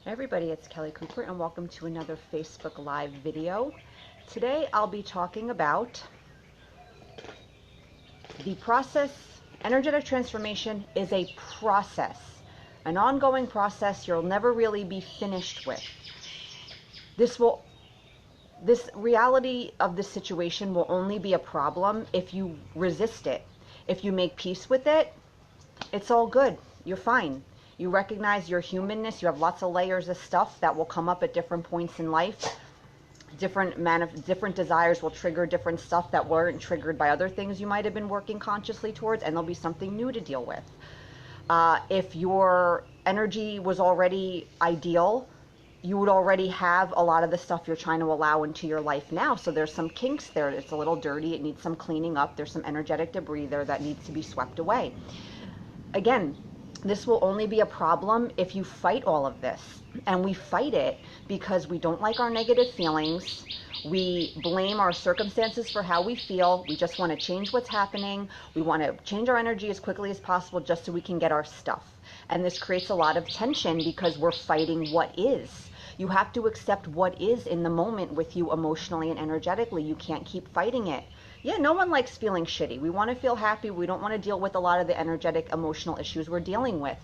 Hey everybody, it's Kelly Cooper and welcome to another Facebook Live video. Today I'll be talking about the process. Energetic transformation is a process, an ongoing process you'll never really be finished with. This reality of this situation will only be a problem if you resist it. If you make peace with it, it's all good. You're fine. You recognize your humanness. You have lots of layers of stuff that will come up at different points in life. Different desires will trigger different stuff that weren't triggered by other things you might have been working consciously towards, and there'll be something new to deal with. If your energy was already ideal, you would already have a lot of the stuff you're trying to allow into your life now. So there's some kinks there. It's a little dirty. It needs some cleaning up. There's some energetic debris there that needs to be swept away. Again, this will only be a problem if you fight all of this. And we fight it because we don't like our negative feelings. We blame our circumstances for how we feel. We just want to change what's happening. We want to change our energy as quickly as possible just so we can get our stuff. And this creates a lot of tension because we're fighting what is. You have to accept what is in the moment with you emotionally and energetically. You can't keep fighting it. Yeah, no one likes feeling shitty. We want to feel happy. We don't want to deal with a lot of the energetic, emotional issues we're dealing with.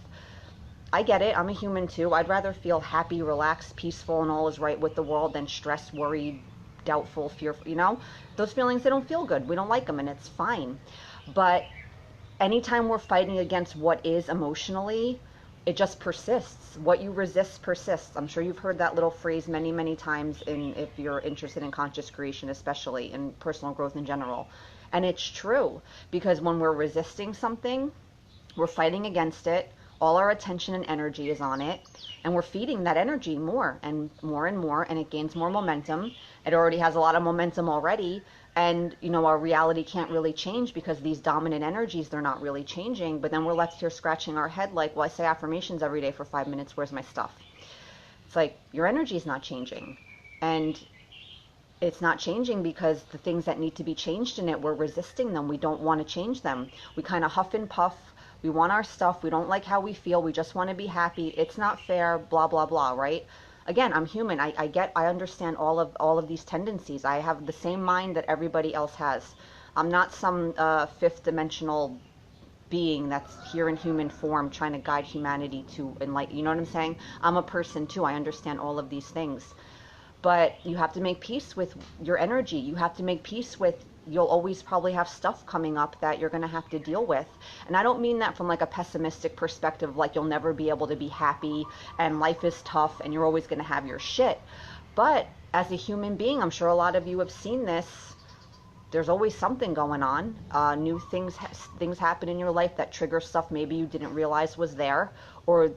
I get it. I'm a human too. I'd rather feel happy, relaxed, peaceful, and all is right with the world than stressed, worried, doubtful, fearful. Those feelings, they don't feel good. We don't like them, and it's fine. But anytime we're fighting against what is emotionally, it just persists. What you resist persists. I'm sure you've heard that little phrase many, many times if you're interested in conscious creation, especially in personal growth in general. And it's true, because when we're resisting something, we're fighting against it. All our attention and energy is on it, and we're feeding that energy more and more and more, and it gains more momentum. It already has a lot of momentum already, and our reality can't really change because these dominant energies, they're not really changing. But then we're left here scratching our head like, well, I say affirmations every day for 5 minutes, where's my stuff? It's like, your energy is not changing, and it's not changing because the things that need to be changed in it, we're resisting them. We don't want to change them. We kind of huff and puff. We want our stuff. We don't like how we feel. We just want to be happy. It's not fair, blah, blah, blah, right? Again, I'm human. I understand all of these tendencies. I have the same mind that everybody else has. I'm not some fifth dimensional being that's here in human form trying to guide humanity to enlighten. You know what I'm saying? I'm a person too. I understand all of these things. But you have to make peace with your energy. You have to make peace with, you'll always probably have stuff coming up that you're going to have to deal with. And I don't mean that from like a pessimistic perspective, like you'll never be able to be happy and life is tough and you're always going to have your shit. But as a human being, I'm sure a lot of you have seen this. There's always something going on. New things happen in your life that trigger stuff maybe you didn't realize was there, or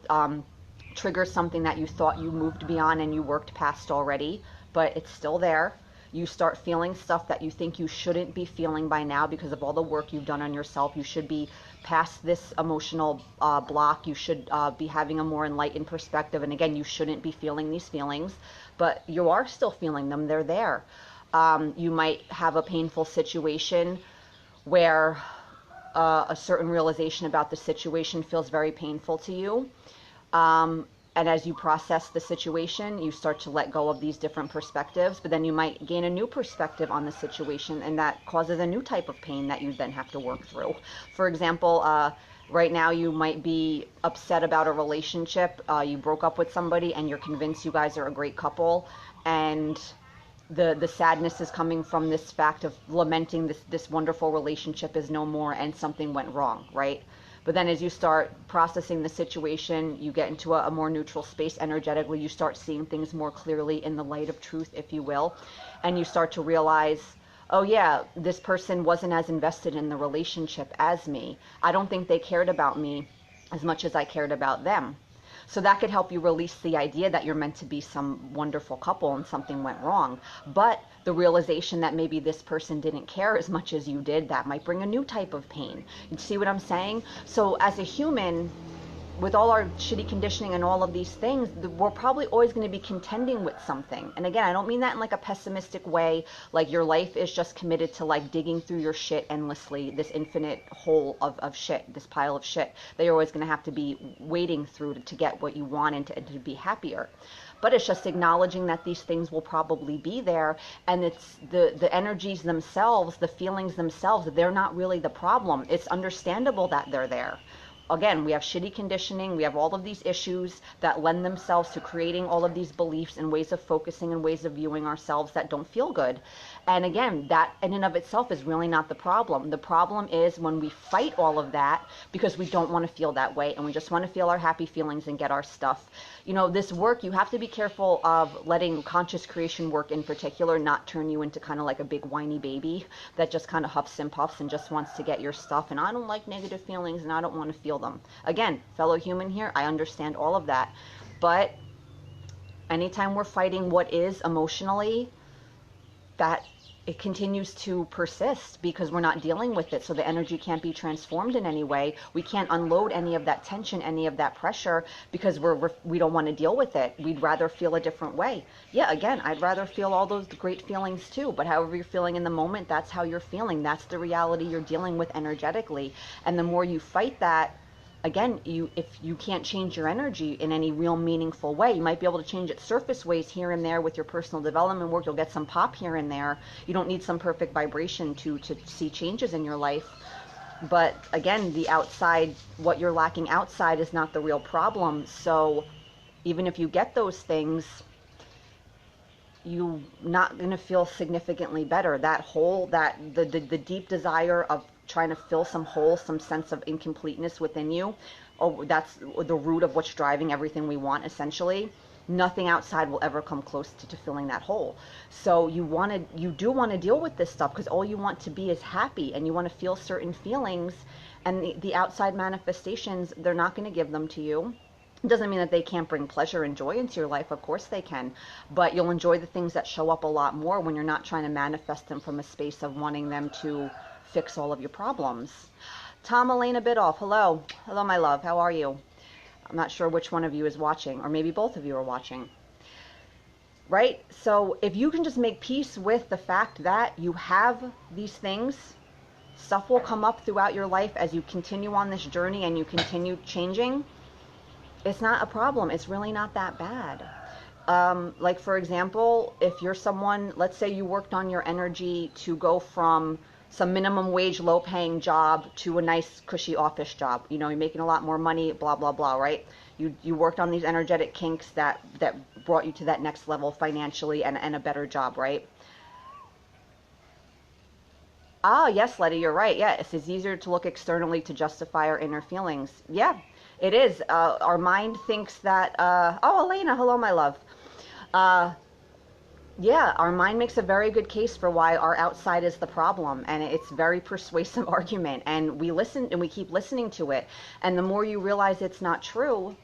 trigger something that you thought you moved beyond and you worked past already, but it's still there. You start feeling stuff that you think you shouldn't be feeling by now because of all the work you've done on yourself. You should be past this emotional block. You should be having a more enlightened perspective. And again, you shouldn't be feeling these feelings, but you are still feeling them. They're there. You might have a painful situation where a certain realization about the situation feels very painful to you. And as you process the situation, you start to let go of these different perspectives, but then you might gain a new perspective on the situation, and that causes a new type of pain that you then have to work through. For example, right now you might be upset about a relationship. You broke up with somebody and you're convinced you guys are a great couple, and the sadness is coming from this fact of lamenting this wonderful relationship is no more and something went wrong, right? But then as you start processing the situation, you get into a more neutral space energetically. You start seeing things more clearly in the light of truth, if you will. And you start to realize, oh yeah, this person wasn't as invested in the relationship as me. I don't think they cared about me as much as I cared about them. So that could help you release the idea that you're meant to be some wonderful couple and something went wrong. But the realization that maybe this person didn't care as much as you did, that might bring a new type of pain. You see what I'm saying? So as a human, with all our shitty conditioning and all of these things, we're probably always going to be contending with something. And again, I don't mean that in like a pessimistic way, like your life is just committed to like digging through your shit endlessly, this infinite hole of shit, this pile of shit that you're always going to have to be wading through to get what you want and to be happier. But it's just acknowledging that these things will probably be there, and it's the energies themselves, the feelings themselves, they're not really the problem. It's understandable that they're there. Again, we have shitty conditioning, we have all of these issues that lend themselves to creating all of these beliefs and ways of focusing and ways of viewing ourselves that don't feel good. And again, that in and of itself is really not the problem. The problem is when we fight all of that because we don't want to feel that way and we just want to feel our happy feelings and get our stuff. You know, this work, you have to be careful of letting conscious creation work in particular not turn you into kind of like a big whiny baby that just kind of huffs and puffs and just wants to get your stuff. And I don't like negative feelings and I don't want to feel them. Again, fellow human here, I understand all of that. But anytime we're fighting what is emotionally, that it continues to persist because we're not dealing with it. So the energy can't be transformed in any way. We can't unload any of that tension, any of that pressure because we don't want to deal with it. We'd rather feel a different way. Yeah, again, I'd rather feel all those great feelings too. But however you're feeling in the moment, that's how you're feeling. That's the reality you're dealing with energetically. And the more you fight that, again, if you can't change your energy in any real meaningful way, you might be able to change it surface ways here and there with your personal development work. You'll get some pop here and there. You don't need some perfect vibration to see changes in your life. But again, the outside, what you're lacking outside is not the real problem. So even if you get those things, you're not going to feel significantly better. That hole, that the deep desire of trying to fill some hole, some sense of incompleteness within you, oh, that's the root of what's driving everything we want, essentially. Nothing outside will ever come close to filling that hole. So you do want to deal with this stuff because all you want to be is happy and you want to feel certain feelings, and the outside manifestations, they're not going to give them to you. It doesn't mean that they can't bring pleasure and joy into your life. Of course they can. But you'll enjoy the things that show up a lot more when you're not trying to manifest them from a space of wanting them to fix all of your problems. Tom Elena Bidoff, hello. Hello, my love. How are you? I'm not sure which one of you is watching, or maybe both of you are watching. Right? So if you can just make peace with the fact that you have these things, stuff will come up throughout your life as you continue on this journey and you continue changing. It's not a problem. It's really not that bad. Like, for example, if you're someone, let's say you worked on your energy to go from some minimum wage, low paying job to a nice cushy office job. You know, you're making a lot more money, blah, blah, blah, right? You worked on these energetic kinks that brought you to that next level financially and a better job, right? Ah, yes, Letty, you're right. Yeah, it's easier to look externally to justify our inner feelings. Yeah, it is. Our mind thinks that, oh, Elena, hello, my love. Yeah, our mind makes a very good case for why our outside is the problem, and it's a very persuasive argument, and we listen and we keep listening to it, and the more you realize it's not true,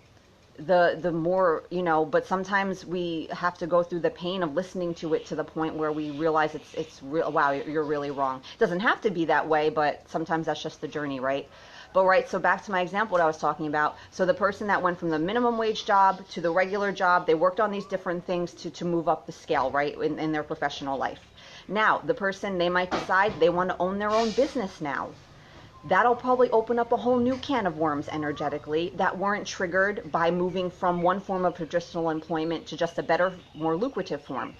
the more, you know, but sometimes we have to go through the pain of listening to it to the point where we realize it's real. Wow, you're really wrong. It doesn't have to be that way, but sometimes that's just the journey, right? But right, so back to my example, what I was talking about. So the person that went from the minimum wage job to the regular job, they worked on these different things to move up the scale, right, in their professional life. Now, the person, they might decide they want to own their own business now. That'll probably open up a whole new can of worms energetically that weren't triggered by moving from one form of traditional employment to just a better, more lucrative form.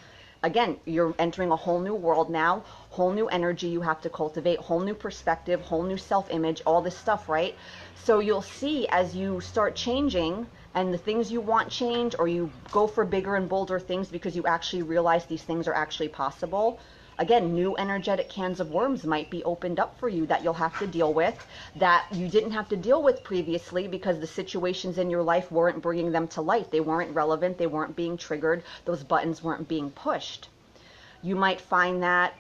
Again, you're entering a whole new world now, whole new energy you have to cultivate, whole new perspective, whole new self-image, all this stuff, right? So you'll see as you start changing and the things you want change, or you go for bigger and bolder things because you actually realize these things are actually possible. Again, new energetic cans of worms might be opened up for you that you'll have to deal with, that you didn't have to deal with previously because the situations in your life weren't bringing them to light. They weren't relevant. They weren't being triggered. Those buttons weren't being pushed. You might find that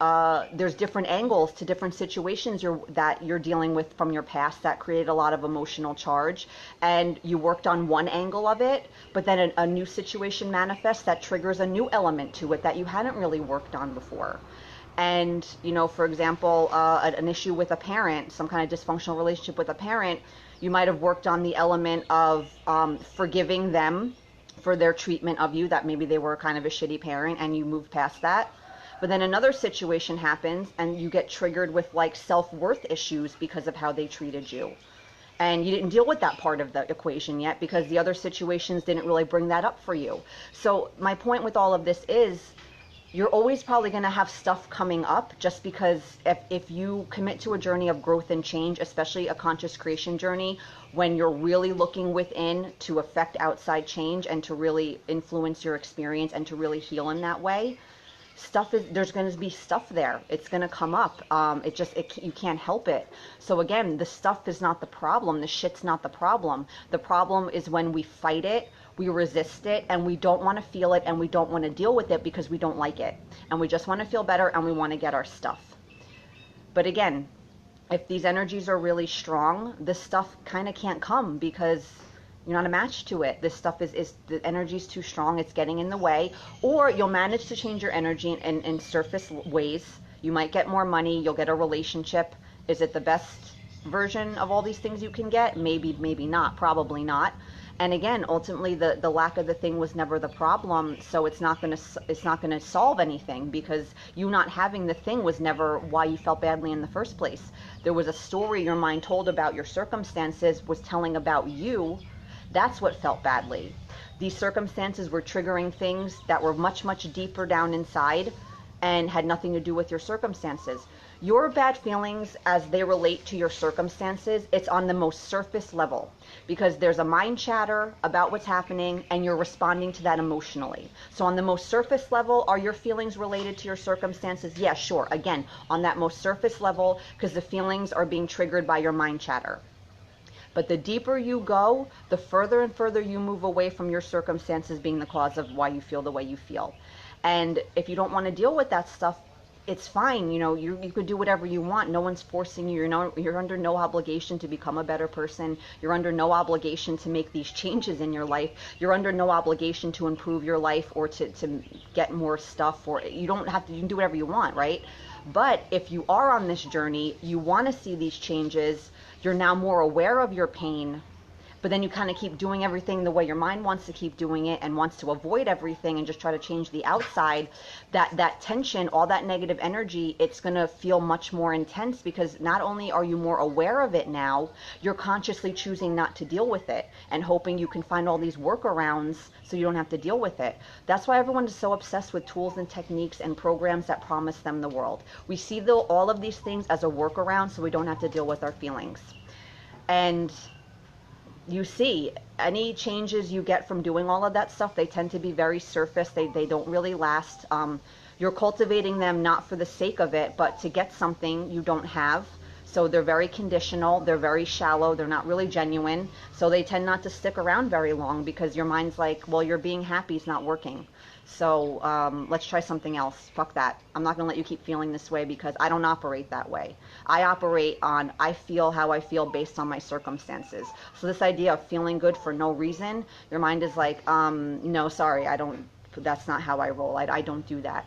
there's different angles to different situations that you're dealing with from your past that created a lot of emotional charge, and you worked on one angle of it, but then a new situation manifests that triggers a new element to it that you hadn't really worked on before. And, you know, for example, an issue with a parent, some kind of dysfunctional relationship with a parent, You might have worked on the element of forgiving them for their treatment of you, that maybe they were kind of a shitty parent and you moved past that. But then another situation happens and you get triggered with like self-worth issues because of how they treated you. And you didn't deal with that part of the equation yet because the other situations didn't really bring that up for you. So my point with all of this is, you're always probably going to have stuff coming up, just because if you commit to a journey of growth and change, especially a conscious creation journey, when you're really looking within to affect outside change and to really influence your experience and to really heal in that way, there's going to be stuff there. It's going to come up. You can't help it. So again, the stuff is not the problem. The shit's not the problem. The problem is when we fight it, we resist it, and we don't want to feel it, and we don't want to deal with it because we don't like it. And we just want to feel better, and we want to get our stuff. But again, if these energies are really strong, this stuff kind of can't come because you're not a match to it. This stuff is the energy's too strong. It's getting in the way. Or you'll manage to change your energy in surface ways. You might get more money. You'll get a relationship. Is it the best version of all these things you can get? Maybe, maybe not. Probably not. And again, ultimately, the lack of the thing was never the problem. So it's not gonna solve anything, because you not having the thing was never why you felt badly in the first place. There was a story your mind told about your circumstances, was telling about you. That's what felt badly. These circumstances were triggering things that were much, much deeper down inside and had nothing to do with your circumstances. Your bad feelings, as they relate to your circumstances, it's on the most surface level, because there's a mind chatter about what's happening and you're responding to that emotionally. So on the most surface level, are your feelings related to your circumstances? Yeah, sure. Again, on that most surface level, because the feelings are being triggered by your mind chatter. But the deeper you go, the further and further you move away from your circumstances being the cause of why you feel the way you feel. And if you don't want to deal with that stuff, it's fine. You know, you could do whatever you want. No one's forcing you. You're under no obligation to become a better person. You're under no obligation to make these changes in your life. You're under no obligation to improve your life or to get more stuff. Or you don't have to. You can do whatever you want, right? But if you are on this journey, you want to see these changes. You're now more aware of your pain, but then you kind of keep doing everything the way your mind wants to keep doing it and wants to avoid everything and just try to change the outside. That tension, all that negative energy, it's going to feel much more intense, because not only are you more aware of it now, you're consciously choosing not to deal with it and hoping you can find all these workarounds so you don't have to deal with it. That's why everyone is so obsessed with tools and techniques and programs that promise them the world. We see all of these things as a workaround so we don't have to deal with our feelings. And you see, any changes you get from doing all of that stuff, they tend to be very surface. They don't really last. You're cultivating them not for the sake of it, but to get something you don't have. So they're very conditional, they're very shallow, they're not really genuine. So they tend not to stick around very long, because your mind's like, well, you're being happy is not working. So let's try something else. Fuck that. I'm not going to let you keep feeling this way, because I don't operate that way. I operate on, I feel how I feel based on my circumstances. So this idea of feeling good for no reason, your mind is like, no, sorry, that's not how I roll. I don't do that.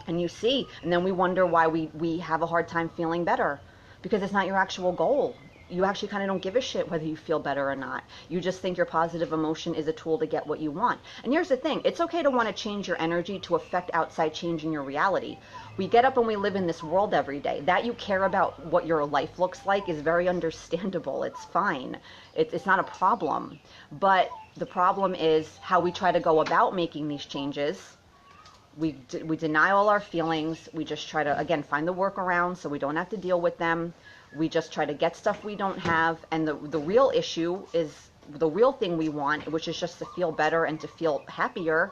And you see, and then we wonder why we have a hard time feeling better, because it's not your actual goal. You actually kind of don't give a shit whether you feel better or not. You just think your positive emotion is a tool to get what you want. And here's the thing. It's okay to want to change your energy to affect outside change in your reality. We get up and we live in this world every day. That you care about what your life looks like is very understandable. It's fine. It's not a problem. But the problem is how we try to go about making these changes. We deny all our feelings. We just try to, again, find the workaround so we don't have to deal with them. We just try to get stuff we don't have. And the real issue is the real thing we want, which is just to feel better and to feel happier.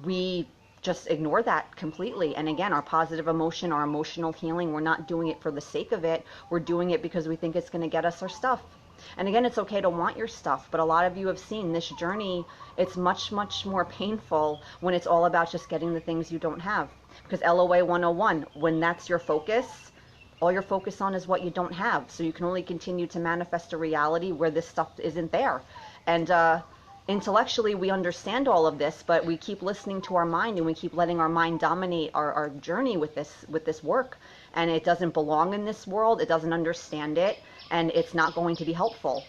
We just ignore that completely. And again, our positive emotion, our emotional healing, we're not doing it for the sake of it. We're doing it because we think it's going to get us our stuff. And again, it's okay to want your stuff, but a lot of you have seen this journey. It's much, much more painful when it's all about just getting the things you don't have. Because LOA 101, when that's your focus, all you're focused on is what you don't have. So you can only continue to manifest a reality where this stuff isn't there. And intellectually, we understand all of this, but we keep listening to our mind, and we keep letting our mind dominate our journey with this work. And it doesn't belong in this world. It doesn't understand it. and it's not going to be helpful.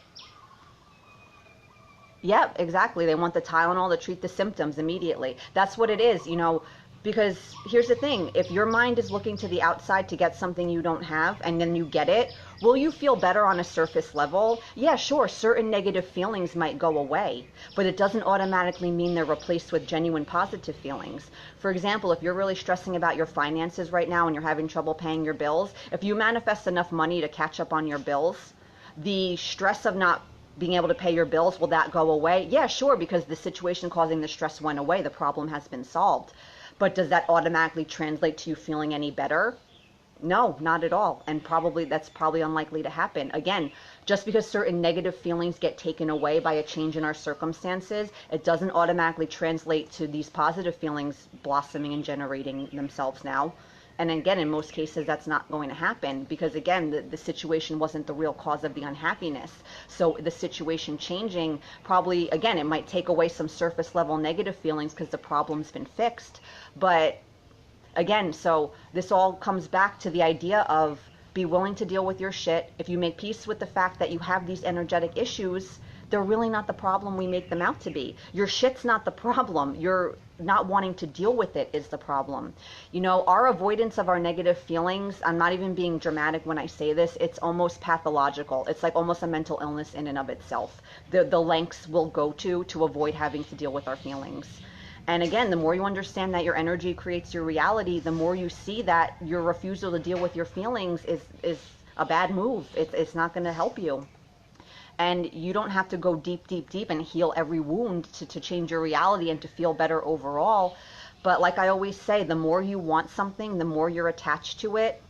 Yep, exactly. They want the Tylenol to treat the symptoms immediately. That's what it is, you know, because here's the thing. If your mind is looking to the outside to get something you don't have and then you get it, will you feel better on a surface level? Yeah, sure, certain negative feelings might go away, but it doesn't automatically mean they're replaced with genuine positive feelings. For example, if you're really stressing about your finances right now and you're having trouble paying your bills, if you manifest enough money to catch up on your bills, the stress of not being able to pay your bills, will that go away? Yeah, sure, because the situation causing the stress went away. The problem has been solved. But does that automatically translate to you feeling any better? No, not at all. And that's probably unlikely to happen. Again, just because certain negative feelings get taken away by a change in our circumstances, it doesn't automatically translate to these positive feelings blossoming and generating themselves now. And again, in most cases, that's not going to happen because, again, the situation wasn't the real cause of the unhappiness. So the situation changing probably, again, it might take away some surface level negative feelings because the problem's been fixed. But again, so this all comes back to the idea of be willing to deal with your shit. If you make peace with the fact that you have these energetic issues, they're really not the problem we make them out to be. Your shit's not the problem. You're not wanting to deal with it is the problem. You know, our avoidance of our negative feelings, I'm not even being dramatic when I say this, it's almost pathological. It's like almost a mental illness in and of itself. The lengths we'll go to avoid having to deal with our feelings. And again, the more you understand that your energy creates your reality, the more you see that your refusal to deal with your feelings is a bad move. It's not going to help you. And you don't have to go deep, deep, deep and heal every wound to change your reality and to feel better overall. But like I always say, the more you want something, the more you're attached to it,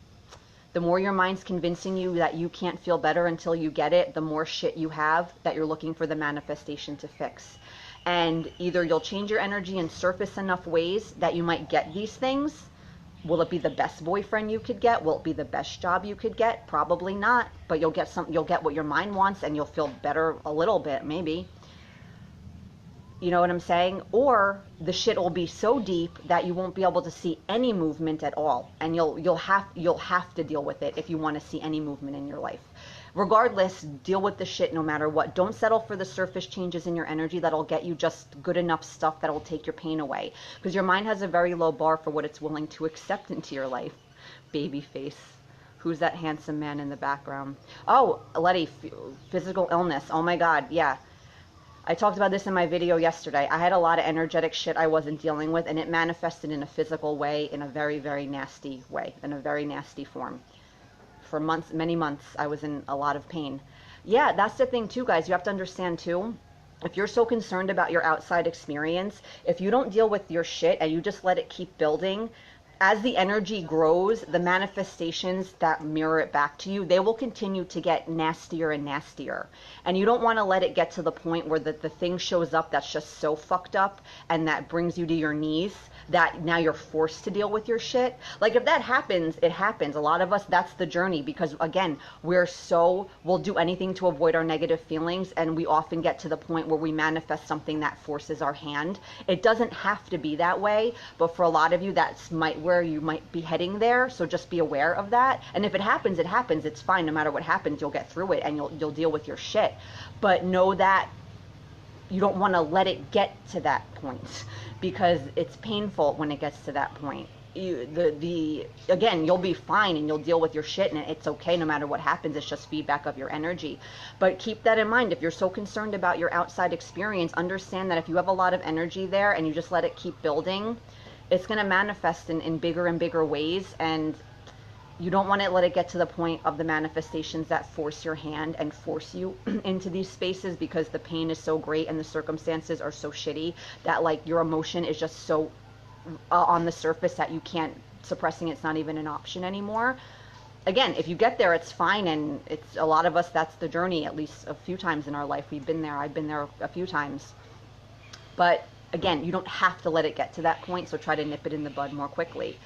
the more your mind's convincing you that you can't feel better until you get it, the more shit you have that you're looking for the manifestation to fix. And either you'll change your energy and surface enough ways that you might get these things. Will it be the best boyfriend you could get? Will it be the best job you could get? Probably not, but you'll get what your mind wants and you'll feel better a little bit, maybe. You know what I'm saying? Or the shit will be so deep that you won't be able to see any movement at all, and you'll have to deal with it if you want to see any movement in your life. Regardless, deal with the shit no matter what. Don't settle for the surface changes in your energy that'll get you just good enough stuff that'll take your pain away. Because your mind has a very low bar for what it's willing to accept into your life. Baby face. Who's that handsome man in the background? Oh, Letty, physical illness. Oh my God, yeah. I talked about this in my video yesterday. I had a lot of energetic shit I wasn't dealing with, and it manifested in a physical way, in a very, very nasty way, in a very nasty form. For months, many months, I was in a lot of pain. Yeah, that's the thing too, guys. You have to understand too, if you're so concerned about your outside experience, if you don't deal with your shit and you just let it keep building, as the energy grows, the manifestations that mirror it back to you, they will continue to get nastier and nastier. And you don't want to let it get to the point where the thing shows up that's just so fucked up and that brings you to your knees, that now you're forced to deal with your shit. Like if that happens, it happens. A lot of us, that's the journey, because again, we'll do anything to avoid our negative feelings, and we often get to the point where we manifest something that forces our hand. It doesn't have to be that way, but for a lot of you, that's where you might be heading there. So just be aware of that. And if it happens, it happens. It's fine. No matter what happens, you'll get through it and you'll deal with your shit. But know that you don't want to let it get to that point, because it's painful when it gets to that point. Again, you'll be fine and you'll deal with your shit, and it's okay no matter what happens. It's just feedback of your energy. But keep that in mind. If you're so concerned about your outside experience, understand that if you have a lot of energy there and you just let it keep building, it's going to manifest in bigger and bigger ways. And you don't want to let it get to the point of the manifestations that force your hand and force you into these spaces, because the pain is so great and the circumstances are so shitty that like your emotion is just so on the surface that you can't, suppressing it's not even an option anymore. Again, if you get there, it's fine. And it's a lot of us, that's the journey. At least a few times in our life we've been there. I've been there a few times. But again, you don't have to let it get to that point, so try to nip it in the bud more quickly.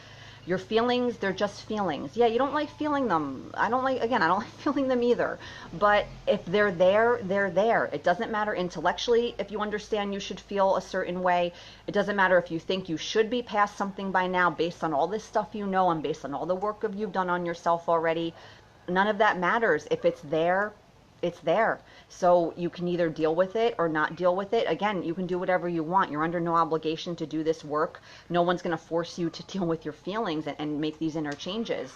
Your feelings, they're just feelings. Yeah, you don't like feeling them. I don't like feeling them either. But if they're there, they're there. It doesn't matter intellectually if you understand you should feel a certain way. It doesn't matter if you think you should be past something by now based on all this stuff you know and based on all the work you've done on yourself already. none of that matters. If it's there, it's there. So you can either deal with it or not deal with it. Again, you can do whatever you want. You're under no obligation to do this work. No one's going to force you to deal with your feelings and make these inner changes.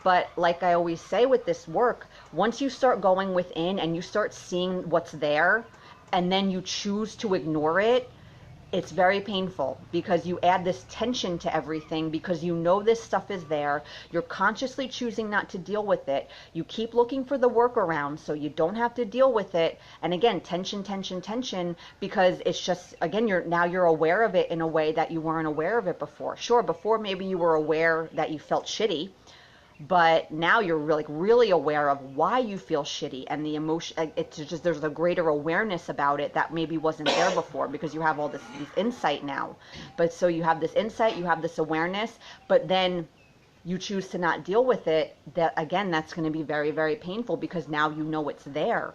But like I always say with this work, once you start going within and you start seeing what's there, and then you choose to ignore it, it's very painful, because you add this tension to everything, because you know this stuff is there. You're consciously choosing not to deal with it. You keep looking for the workaround so you don't have to deal with it. And again, tension, tension, tension, because it's just, again, you're aware of it in a way that you weren't aware of it before. Sure, before maybe you were aware that you felt shitty, but now you're really aware of why you feel shitty, and the emotion. It's just, there's a greater awareness about it that maybe wasn't there before, because you have all this insight now. But so you have this insight, you have this awareness, but then you choose to not deal with it. That, again, that's going to be very, very painful, because now you know it's there.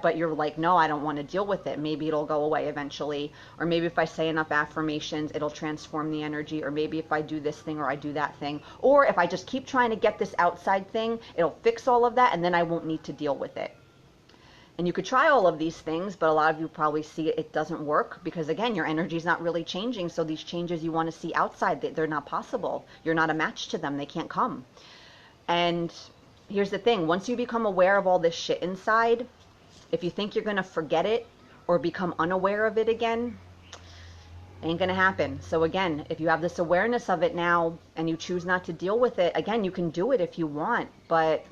But you're like, no, I don't want to deal with it. Maybe it'll go away eventually. Or maybe if I say enough affirmations, it'll transform the energy. Or maybe if I do this thing or I do that thing. Or if I just keep trying to get this outside thing, it'll fix all of that, and then I won't need to deal with it. And you could try all of these things, but a lot of you probably see it doesn't work, because, again, your energy is not really changing. So these changes you want to see outside, they're not possible. You're not a match to them. They can't come. And here's the thing. Once you become aware of all this shit inside, if you think you're going to forget it or become unaware of it again, ain't going to happen. So again, if you have this awareness of it now and you choose not to deal with it, again, you can do it if you want, but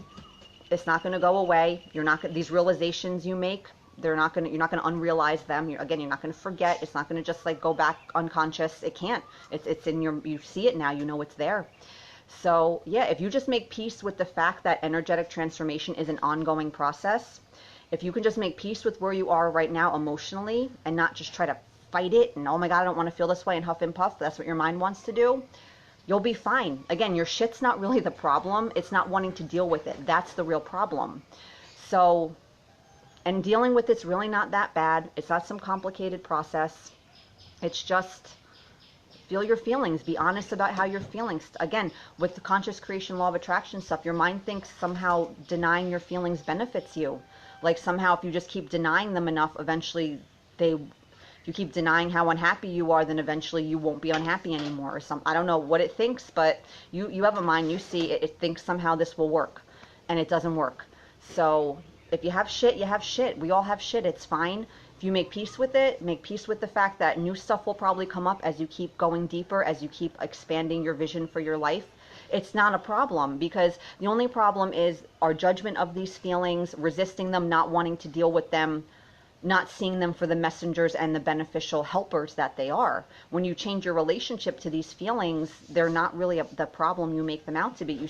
it's not going to go away. You're not going, these realizations you make, you're not going to unrealize them. You're not going to forget. It's not going to just like go back unconscious. It can't. It's in your, you see it now, you know it's there. So yeah, if you just make peace with the fact that energetic transformation is an ongoing process, if you can just make peace with where you are right now emotionally, and not just try to fight it and, oh my God, I don't want to feel this way, and huff and puff, that's what your mind wants to do, you'll be fine. Again, your shit's not really the problem. It's not wanting to deal with it. That's the real problem. So, and dealing with it's really not that bad. It's not some complicated process. It's just feel your feelings. Be honest about how you're feeling. Again, with the conscious creation law of attraction stuff, your mind thinks somehow denying your feelings benefits you. Like somehow if you just keep denying them enough, eventually if you keep denying how unhappy you are, then eventually you won't be unhappy anymore, or I don't know what it thinks, but you have a mind, you see it, it thinks somehow this will work, and it doesn't work. So if you have shit, you have shit. We all have shit. It's fine. If you make peace with it, make peace with the fact that new stuff will probably come up as you keep going deeper, as you keep expanding your vision for your life. It's not a problem, because the only problem is our judgment of these feelings, resisting them, not wanting to deal with them, not seeing them for the messengers and the beneficial helpers that they are. When you change your relationship to these feelings, they're not really the problem you make them out to be. You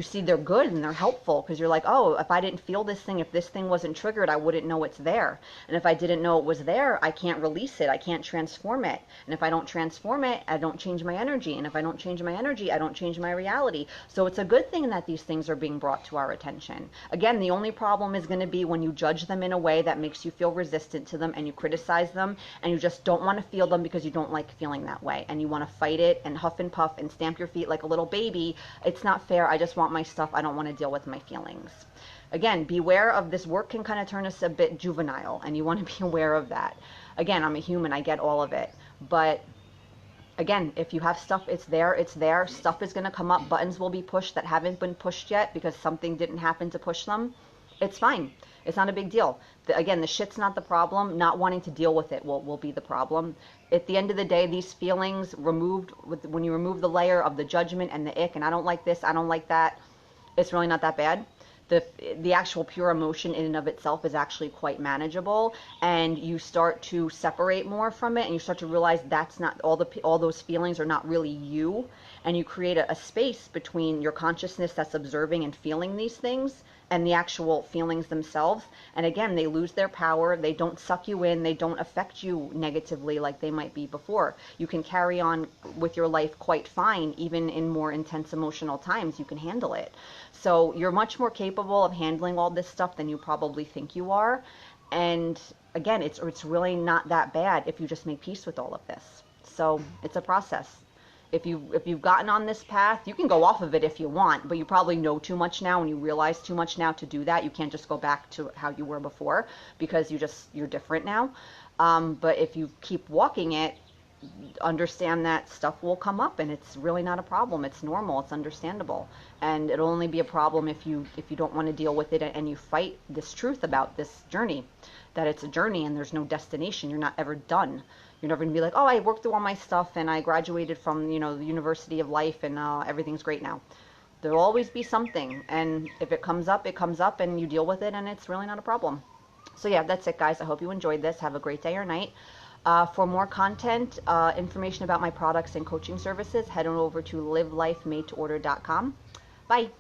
see they're good and they're helpful, because you're like, oh, if I didn't feel this thing, if this thing wasn't triggered, I wouldn't know it's there. And if I didn't know it was there, I can't release it. I can't transform it. And if I don't transform it, I don't change my energy. And if I don't change my energy, I don't change my reality. So it's a good thing that these things are being brought to our attention. Again, the only problem is going to be when you judge them in a way that makes you feel resistant to them, and you criticize them, and you just don't want to feel them because you don't like feeling that way. And you want to fight it and huff and puff and stamp your feet like a little baby. It's not fair. I just want my stuff. I don't want to deal with my feelings. Again, beware of this work can kind of turn us a bit juvenile, and you want to be aware of that. Again, I'm a human. I get all of it. But again, if you have stuff, it's there, it's there. Stuff is going to come up. Buttons will be pushed that haven't been pushed yet because something didn't happen to push them. It's fine. It's not a big deal. Again, the shit's not the problem. Not wanting to deal with it will be the problem. At the end of the day, these feelings removed, when you remove the layer of the judgment and the ick, and I don't like this, I don't like that, it's really not that bad. The actual pure emotion in and of itself is actually quite manageable, and you start to separate more from it, and you start to realize that's not all those feelings are not really you, and you create a space between your consciousness that's observing and feeling these things and the actual feelings themselves. And again, they lose their power. They don't suck you in. They don't affect you negatively like they might be before. You can carry on with your life quite fine. Even in more intense emotional times, you can handle it. So you're much more capable of handling all this stuff than you probably think you are. And again, it's really not that bad if you just make peace with all of this. So it's a process. If you've gotten on this path, you can go off of it if you want, but you probably know too much now and you realize too much now to do that. You can't just go back to how you were before because you're different now. But if you keep walking it, understand that stuff will come up and it's really not a problem. It's normal, it's understandable. And it'll only be a problem if you don't want to deal with it and you fight this truth about this journey, that it's a journey and there's no destination. You're not ever done. You're never going to be like, oh, I worked through all my stuff and I graduated from, the University of Life and everything's great now. There'll always be something. And if it comes up and you deal with it and it's really not a problem. So yeah, that's it, guys. I hope you enjoyed this. Have a great day or night. For more content, information about my products and coaching services, head on over to livelifemadeorder.com. Bye.